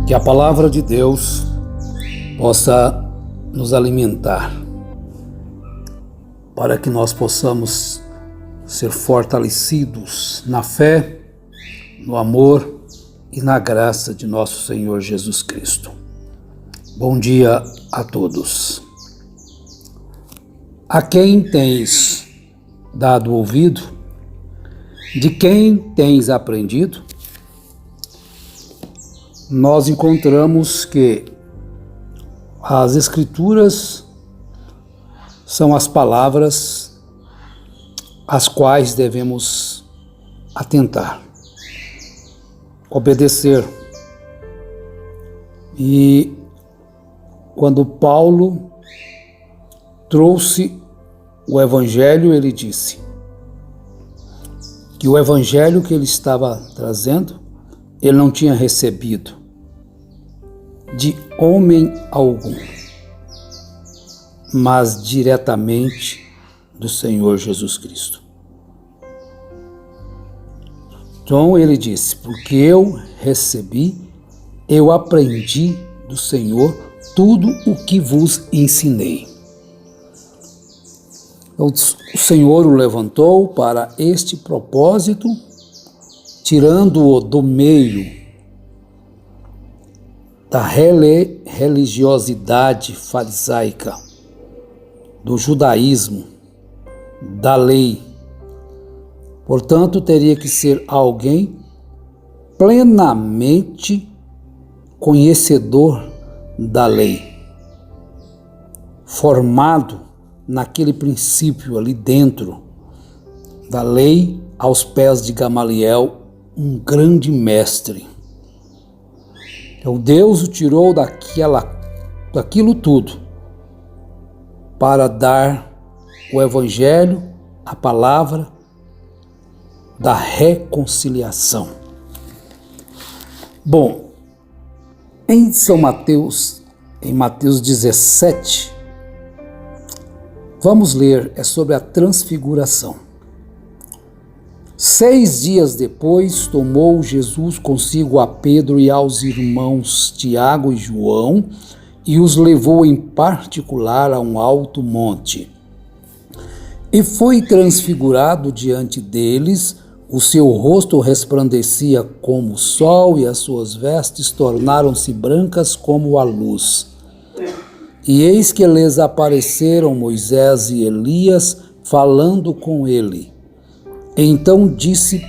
Que a palavra de Deus possa nos alimentar, para que nós possamos ser fortalecidos na fé, no amor e na graça de nosso Senhor Jesus Cristo. Bom dia a todos. A quem tens dado ouvido? De quem tens aprendido? Nós encontramos que as Escrituras são as palavras às quais devemos atentar, obedecer. E quando Paulo trouxe o Evangelho, ele disse que o Evangelho que ele estava trazendo, ele não tinha recebido de homem algum, mas diretamente do Senhor Jesus Cristo. Então ele disse, porque eu recebi, eu aprendi do Senhor tudo o que vos ensinei. O Senhor o levantou para este propósito, tirando-o do meio da religiosidade farisaica, do judaísmo, da lei. Portanto, teria que ser alguém plenamente conhecedor da lei, formado naquele princípio ali dentro da lei, aos pés de Gamaliel, um grande mestre. Então Deus o tirou daquilo tudo para dar o Evangelho, a palavra da reconciliação. Bom, em Mateus 17, vamos ler, é sobre a transfiguração. 6 dias depois, tomou Jesus consigo a Pedro e aos irmãos Tiago e João e os levou em particular a um alto monte. E foi transfigurado diante deles, o seu rosto resplandecia como o sol e as suas vestes tornaram-se brancas como a luz. E eis que lhes apareceram Moisés e Elias falando com ele. Então disse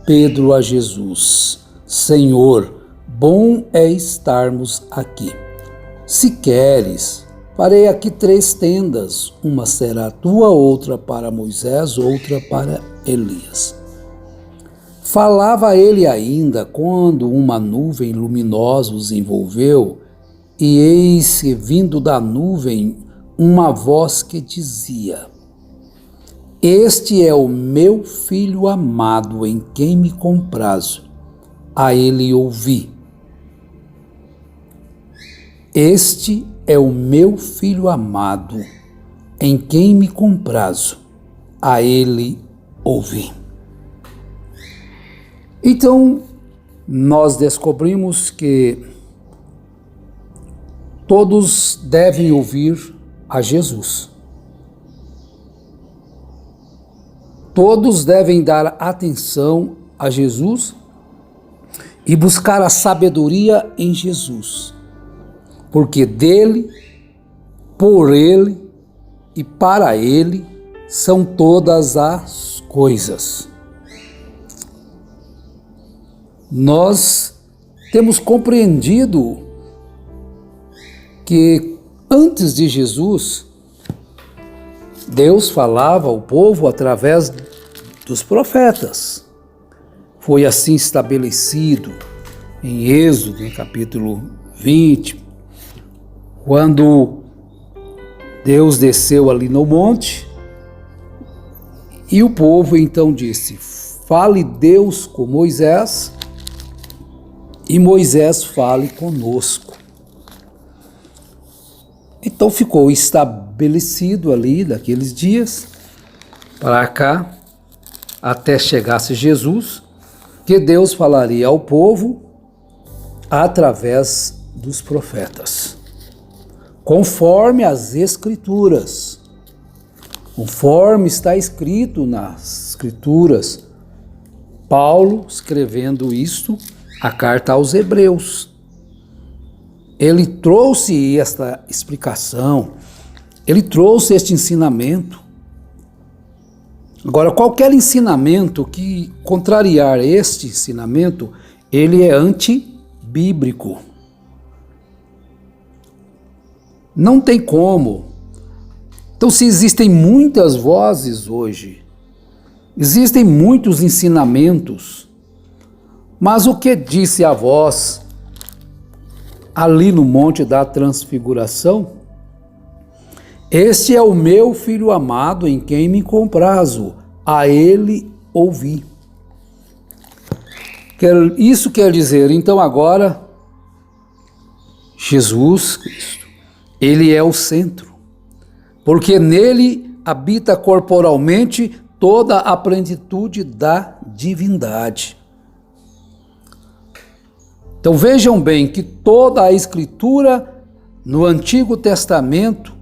Pedro a Jesus, Senhor, bom é estarmos aqui. Se queres, farei aqui 3 tendas, uma será tua, outra para Moisés, outra para Elias. Falava ele ainda quando uma nuvem luminosa os envolveu, e eis que vindo da nuvem uma voz que dizia, Este é o meu filho amado, em quem me comprazo. A ele ouvi. Este é o meu filho amado, em quem me comprazo. A ele ouvi. Então, nós descobrimos que todos devem ouvir a Jesus. Todos devem dar atenção a Jesus e buscar a sabedoria em Jesus, porque dele, por ele e para ele são todas as coisas. Nós temos compreendido que antes de Jesus, Deus falava ao povo através dos profetas. Foi assim estabelecido em Êxodo, no capítulo 20, quando Deus desceu ali no monte e o povo então disse, fale Deus com Moisés e Moisés fale conosco. Então ficou estabelecido ali, daqueles dias, para cá, até chegasse Jesus, que Deus falaria ao povo através dos profetas, conforme as Escrituras, conforme está escrito nas Escrituras. Paulo, escrevendo isto, a carta aos Hebreus, ele trouxe esta explicação, ele trouxe este ensinamento. Agora, qualquer ensinamento que contrariar este ensinamento, ele é antibíblico. Não tem como. Então, se existem muitas vozes hoje, existem muitos ensinamentos, mas o que disse a voz ali no Monte da Transfiguração? Este é o meu filho amado em quem me comprazo, a ele ouvi. Isso quer dizer, então agora, Jesus Cristo, ele é o centro, porque nele habita corporalmente toda a plenitude da divindade. Então vejam bem que toda a Escritura no Antigo Testamento,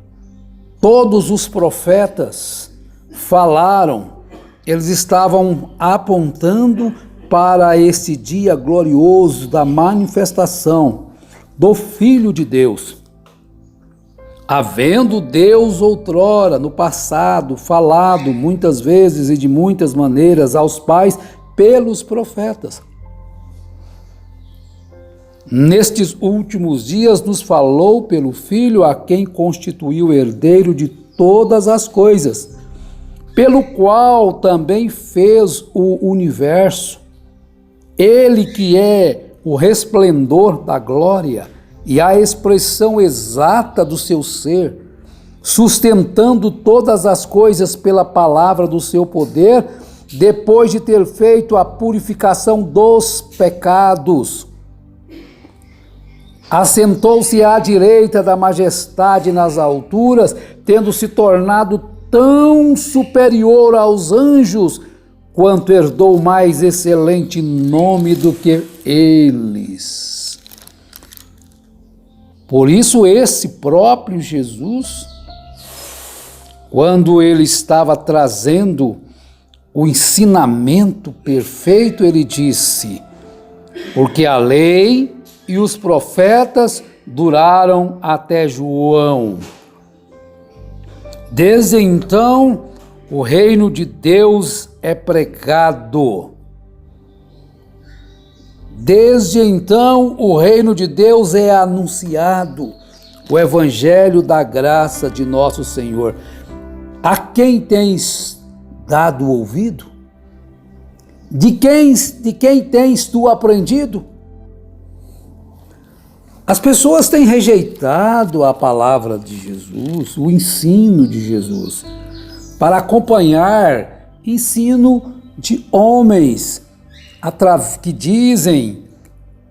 todos os profetas falaram, eles estavam apontando para esse dia glorioso da manifestação do Filho de Deus. Havendo Deus outrora, no passado, falado muitas vezes e de muitas maneiras aos pais pelos profetas. Nestes últimos dias nos falou pelo Filho, a quem constituiu herdeiro de todas as coisas, pelo qual também fez o universo. Ele que é o resplendor da glória e a expressão exata do seu ser, sustentando todas as coisas pela palavra do seu poder, depois de ter feito a purificação dos pecados, assentou-se à direita da majestade nas alturas, tendo se tornado tão superior aos anjos, quanto herdou mais excelente nome do que eles. Por isso esse próprio Jesus, quando ele estava trazendo o ensinamento perfeito, ele disse, porque a lei e os profetas duraram até João. Desde então, o reino de Deus é pregado. Desde então, o reino de Deus é anunciado, o evangelho da graça de nosso Senhor. A quem tens dado ouvido? De quem tens tu aprendido? As pessoas têm rejeitado a palavra de Jesus, o ensino de Jesus, para acompanhar ensino de homens que dizem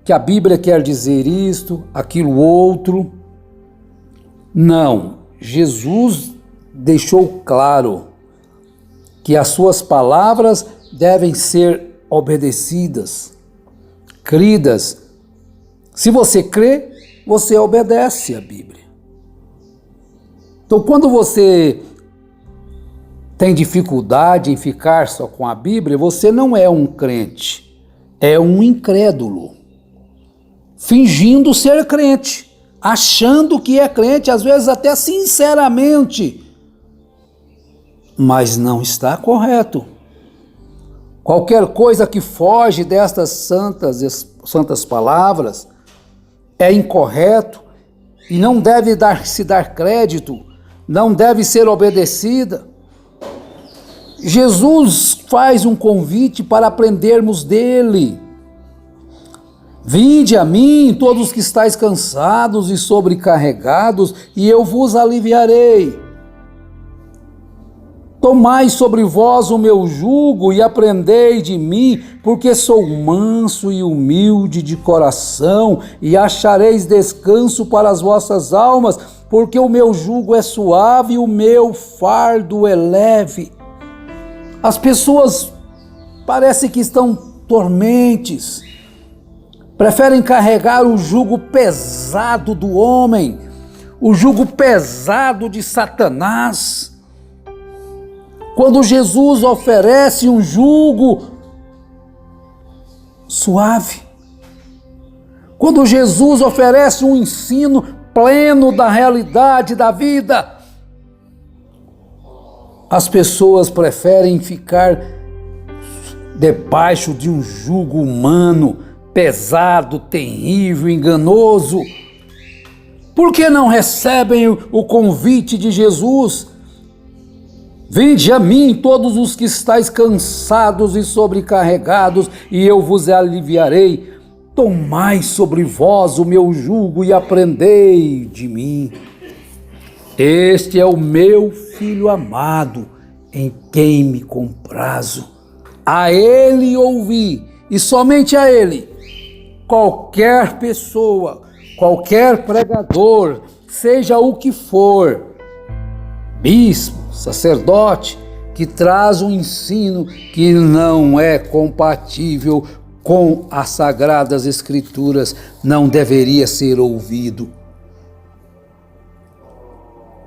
que a Bíblia quer dizer isto, aquilo outro. Não, Jesus deixou claro que as suas palavras devem ser obedecidas, cridas. Se você crê, você obedece à Bíblia. Então, quando você tem dificuldade em ficar só com a Bíblia, você não é um crente, é um incrédulo, fingindo ser crente, achando que é crente, às vezes até sinceramente, mas não está correto. Qualquer coisa que foge destas santas palavras é incorreto e não deve se dar crédito, não deve ser obedecida. Jesus faz um convite para aprendermos dele. Vinde a mim, todos que estáis cansados e sobrecarregados, e eu vos aliviarei. Tomai sobre vós o meu jugo e aprendei de mim, porque sou manso e humilde de coração, e achareis descanso para as vossas almas, porque o meu jugo é suave e o meu fardo é leve. As pessoas parecem que estão dormentes, preferem carregar o jugo pesado do homem, o jugo pesado de Satanás, quando Jesus oferece um jugo suave, quando Jesus oferece um ensino pleno da realidade da vida. As pessoas preferem ficar debaixo de um jugo humano, pesado, terrível, enganoso. Por que não recebem o convite de Jesus? Vinde a mim todos os que estáis cansados e sobrecarregados, e eu vos aliviarei. Tomai sobre vós o meu jugo e aprendei de mim. Este é o meu Filho amado, em quem me comprazo. A ele ouvi, e somente a ele, qualquer pessoa, qualquer pregador, seja o que for, bispo, sacerdote, que traz um ensino que não é compatível com as Sagradas Escrituras, não deveria ser ouvido.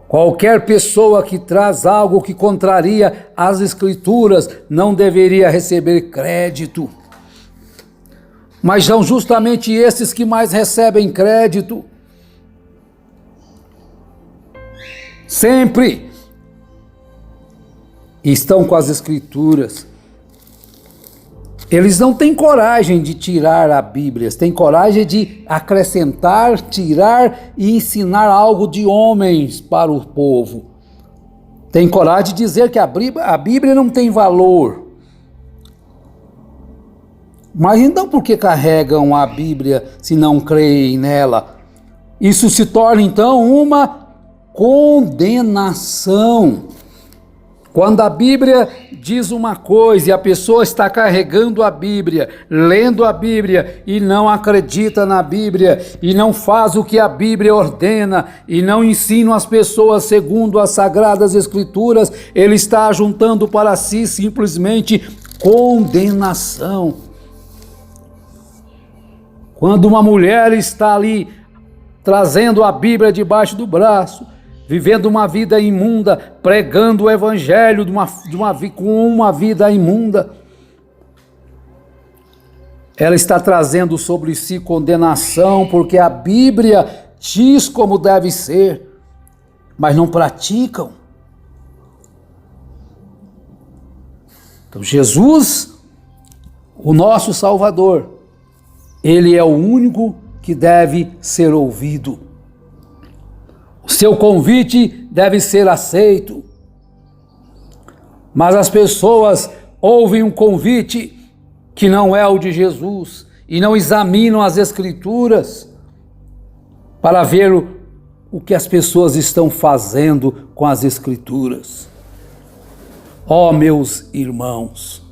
Qualquer pessoa que traz algo que contraria as Escrituras não deveria receber crédito. Mas são justamente esses que mais recebem crédito. Sempre estão com as Escrituras. Eles não têm coragem de tirar a Bíblia, têm coragem de acrescentar, tirar e ensinar algo de homens para o povo. Tem coragem de dizer que a Bíblia não tem valor. Mas então por que carregam a Bíblia se não creem nela? Isso se torna então uma condenação. Quando a Bíblia diz uma coisa e a pessoa está carregando a Bíblia, lendo a Bíblia e não acredita na Bíblia e não faz o que a Bíblia ordena e não ensina as pessoas segundo as Sagradas Escrituras, ele está juntando para si simplesmente condenação. Quando uma mulher está ali trazendo a Bíblia debaixo do braço, vivendo uma vida imunda, pregando o evangelho com uma vida imunda, ela está trazendo sobre si condenação, porque a Bíblia diz como deve ser, mas não praticam. Então Jesus, o nosso Salvador, ele é o único que deve ser ouvido. O seu convite deve ser aceito. Mas as pessoas ouvem um convite que não é o de Jesus e não examinam as Escrituras para ver o que as pessoas estão fazendo com as Escrituras. Ó, meus irmãos,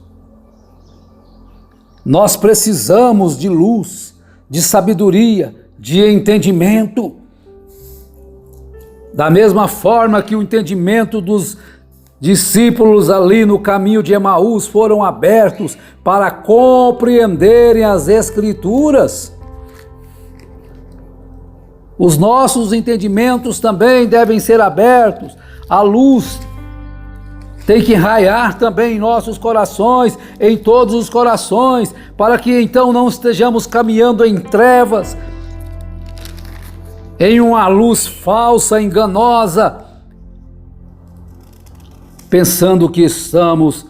nós precisamos de luz, de sabedoria, de entendimento. Da mesma forma que o entendimento dos discípulos ali no caminho de Emaús foram abertos para compreenderem as Escrituras, os nossos entendimentos também devem ser abertos. A luz tem que raiar também em nossos corações, em todos os corações, para que então não estejamos caminhando em trevas, em uma luz falsa, enganosa, pensando que estamos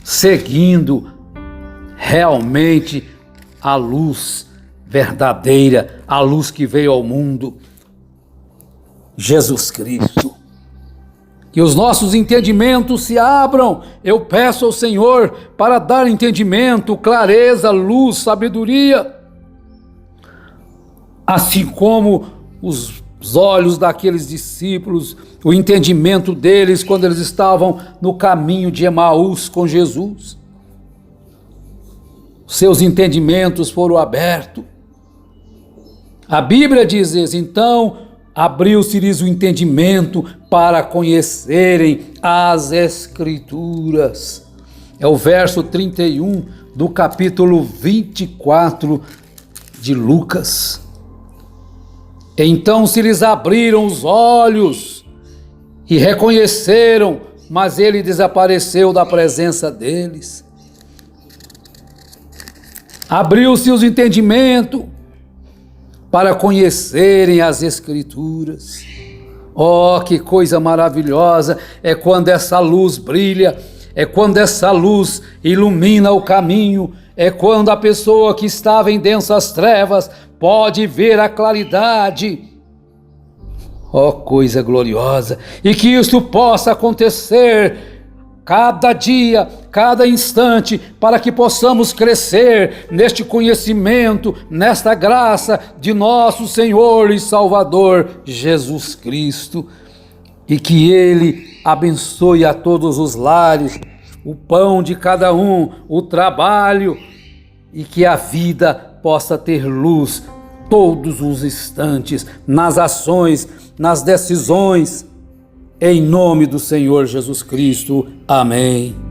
seguindo realmente a luz verdadeira, a luz que veio ao mundo, Jesus Cristo. Que os nossos entendimentos se abram. Eu peço ao Senhor para dar entendimento, clareza, luz, sabedoria, assim como os olhos daqueles discípulos, o entendimento deles quando eles estavam no caminho de Emaús com Jesus. Seus entendimentos foram abertos. A Bíblia diz isso, então abriu-se-lhes o entendimento para conhecerem as Escrituras. É o verso 31 do capítulo 24 de Lucas. Então se lhes abriram os olhos e reconheceram, mas ele desapareceu da presença deles. Abriu-se os entendimentos para conhecerem as Escrituras. Oh, que coisa maravilhosa é quando essa luz brilha, é quando essa luz ilumina o caminho, é quando a pessoa que estava em densas trevas pode ver a claridade. Oh, coisa gloriosa! E que isso possa acontecer cada dia, cada instante, para que possamos crescer neste conhecimento, nesta graça de nosso Senhor e Salvador Jesus Cristo. E que Ele abençoe a todos os lares, o pão de cada um, o trabalho, e que a vida possa ter luz todos os instantes, nas ações, nas decisões, em nome do Senhor Jesus Cristo. Amém.